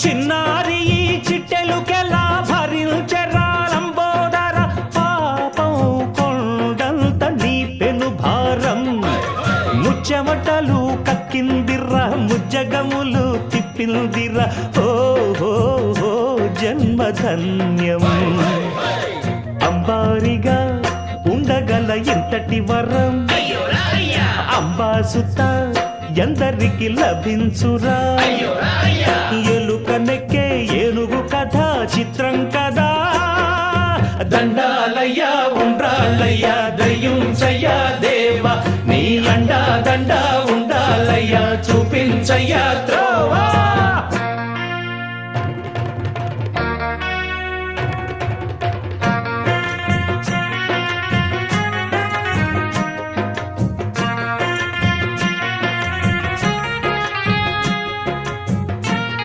చిన్నారి ఈ చిట్టెలుకెలా భరించెరా లంబోదర పాపం కొండంత నీ పెను భారం ముచ్చెమటలు కక్కిందిర్రా ముజ్జగములు తిప్పిందిర్రా ఓ జన్మధన్యం అంబారిగా ఉండగల ఎంతటి వరం అంబాసుత ఎందరికి లభించురా ఎలుకనెక్కే ఏనుగు కథ చిత్రం కదా దండాలయ్యా ఉండ్రాళ్ళయ్యా దయ్యుంచయ్యా దేవా నీ అండా దండా ఉండాలయ్యా చూపించయ్యా